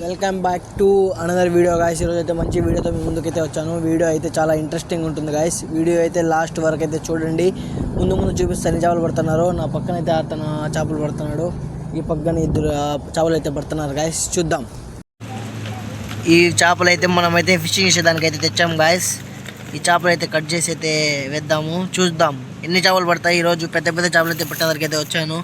Welcome back to another video guys. ఈరోజు అయితే మంచి వీడియోతో మీ ముందుకైతే వచ్చాను. వీడియో అయితే చాలా ఇంట్రెస్టింగ్ ఉంటుంది గాయస్. వీడియో అయితే లాస్ట్ వరకు అయితే చూడండి. ముందు చూపిస్తాను చేపలు పడుతున్నారు. నా పక్కన అయితే అతను చేపలు పడుతున్నాడు, ఈ పక్కన ఇద్దరు చేపలు అయితే పడుతున్నారు గాయస్. చూద్దాం. ఈ చేపలు అయితే మనమైతే ఫిషింగ్ చేసేదానికి అయితే తెచ్చాము గాయస్. ఈ చేపలు అయితే కట్ చేసి అయితే వేద్దాము, చూద్దాం ఎన్ని చేపలు పడతాయి. ఈరోజు పెద్ద పెద్ద చేపలు అయితే పట్టేదానికి అయితే వచ్చాను.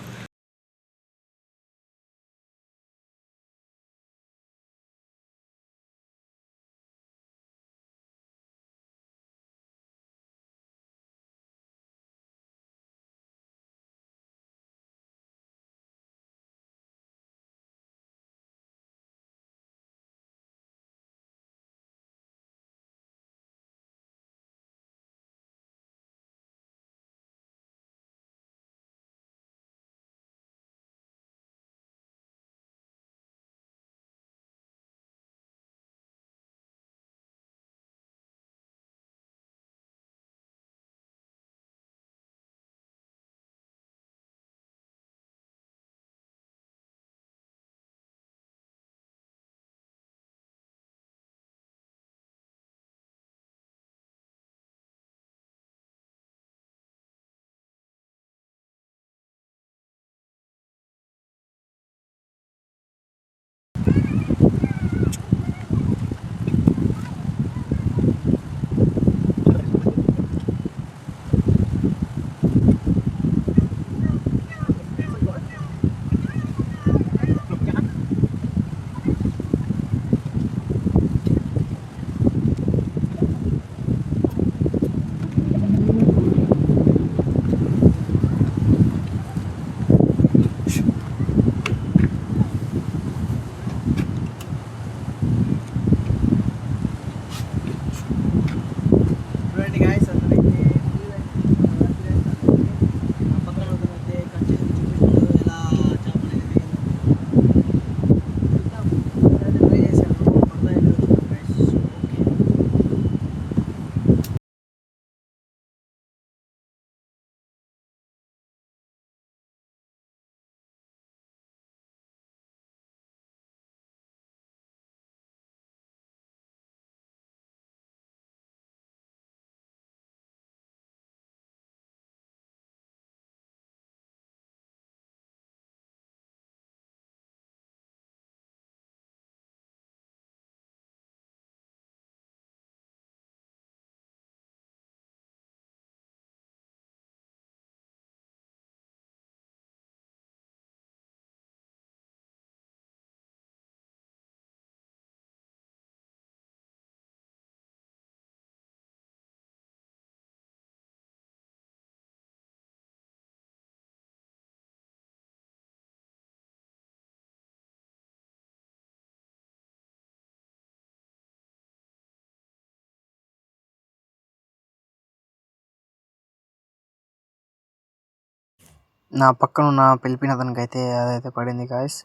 నా పక్కన ఉన్న పిలిపిన అతనికి అయితే అదైతే పడింది గాయస్.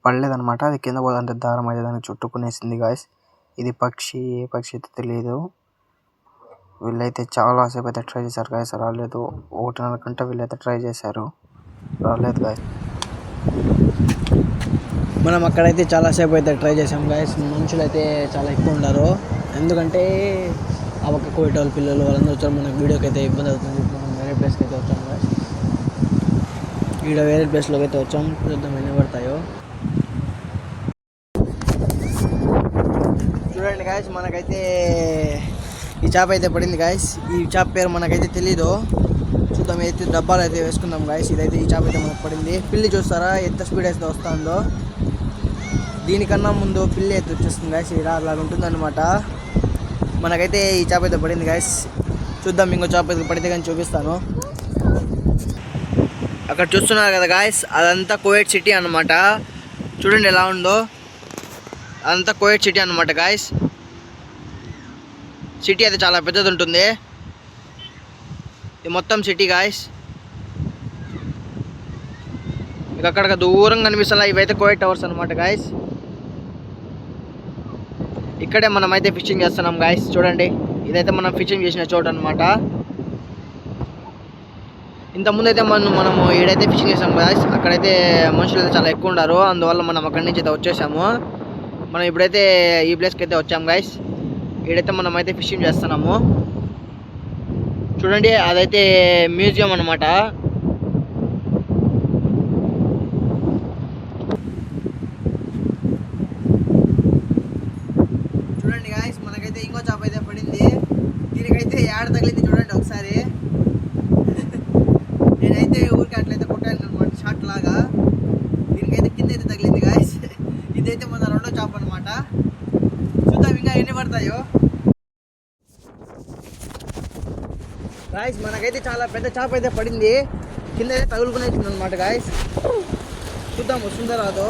పడలేదనమాట, అది కింద పోదంటే దారం అయితే దానికి చుట్టుకునేసింది గాయస్. ఇది పక్షి, ఏ పక్షి అయితే తెలియదు. వీళ్ళైతే చాలాసేపు అయితే ట్రై చేశారు గాయస్, రాలేదు. 1.5 గంట వీళ్ళైతే ట్రై చేశారు, రాలేదు గాయస్. మనం అక్కడైతే చాలాసేపు అయితే ట్రై చేసాం గాయస్. మనుషులు అయితే చాలా ఎక్కువ ఉన్నారు, ఎందుకంటే ఆ పక్క కోయటోళ్ళ పిల్లలు వాళ్ళందరూ వచ్చారు. మనకు వీడియోకి అయితే ఇబ్బంది అవుతుంది. మనం వేరే ప్లేస్కి అయితే వచ్చాం గాయస్. ఇక్కడ వేరే ప్లేస్లోకి అయితే వచ్చాం, చూద్దాం ఎన్ని పడతాయో. చూడండి గాయస్, మనకైతే ఈ చేప అయితే పడింది గాయస్. ఈ చేప పేరు మనకైతే తెలీదు, చూద్దాం. అయితే డబ్బాలు అయితే వేసుకుందాం గాయస్. ఇదైతే ఈ చేప అయితే మనకు పడింది. పిల్లి చూస్తారా ఎంత స్పీడ్ అయితే వస్తుందో, దీనికన్నా ముందు పిల్లి అయితే వచ్చేస్తుంది గాయస్. ఇలా అలా ఉంటుందన్నమాట. మనకైతే ఈ చేప అయితే పడింది గాయస్. చూద్దాం, ఇంకో చేప అయితే పడితే కానీ చూపిస్తాను. అక్కడ చూస్తున్నారు కదా గాయస్, అదంతా కువైట్ సిటీ అన్నమాట. చూడండి ఎలా ఉందో, అదంతా కువైట్ సిటీ అన్నమాట గాయస్. సిటీ అయితే చాలా పెద్దది ఉంటుంది. ఇది మొత్తం సిటీ గాయస్. మీకు అక్కడ దూరంగా కనిపిస్తున్నా ఇవైతే కువైట్ టవర్స్ అన్నమాట గాయస్. ఇక్కడే మనం అయితే ఫిషింగ్ చేస్తున్నాం గాయస్. చూడండి, ఇదైతే మనం ఫిషింగ్ చేసిన చోటు అన్నమాట. ఇంతకుముందు అయితే మనము ఏడైతే ఫిషింగ్ చేసాము గాయస్, అక్కడైతే మనుషులు అయితే చాలా ఎక్కువ ఉన్నారు. అందువల్ల మనం అక్కడి నుంచి అయితే వచ్చేసాము. మనం ఇప్పుడైతే ఈ ప్లేస్కి అయితే వచ్చాం గైస్. ఇక్కడైతే మనం అయితే ఫిషింగ్ చేస్తున్నాము. చూడండి, అదైతే మ్యూజియం అన్నమాట. చూడండి గాయస్, మనకైతే ఇంకో చేప అయితే పడింది. దీనికైతే ఏడ తగిలింది చూడండి ఒకసారి. నేనైతే ఊరికి అట్లయితే కొట్టాను అనమాట, షార్ట్ లాగా. దీనికైతే కింద అయితే తగిలింది గాయస్. ఇదైతే మన రెండో చేప అనమాట. చూద్దాం ఇంకా ఎన్ని పడతాయో. గాయస్, మనకైతే చాలా పెద్ద చేప అయితే పడింది. కింద అయితే తగులుకునేసింది అనమాట గాయస్. చూద్దాం వస్తుందో రాదో.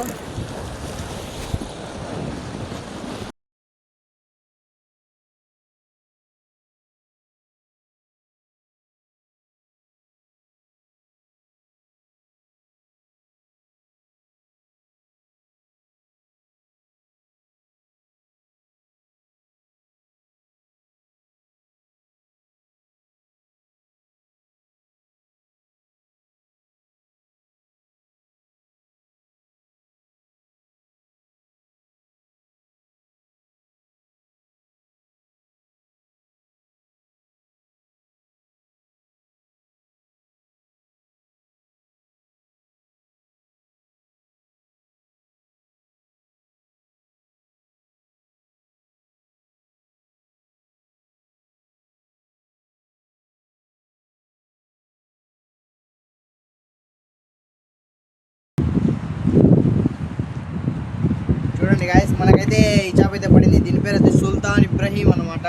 చూడండి గాయస్, మనకైతే ఈ చేప అయితే పడింది. దీని పేరు అయితే సుల్తాన్ ఇబ్రహీం అనమాట.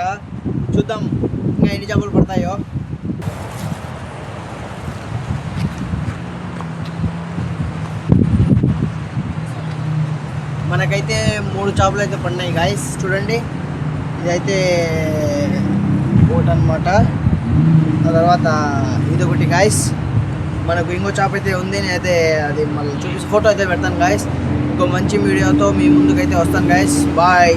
చూద్దాం ఇంకా ఎన్ని చేపలు పడతాయో. మనకైతే 3 చేపలు అయితే పడినాయి గాయస్. చూడండి, ఇదైతే బోట్ అనమాట. ఆ తర్వాత ఇదొకటి గాయస్. మనకు ఇంకో చేప అయితే ఉంది. నేనైతే అది మళ్ళీ చూపిస్తే ఫోటో అయితే పెడతాను గాయస్. ఇంకో మంచి వీడియోతో మీ ముందుకైతే వస్తాను గాయస్. బాయ్.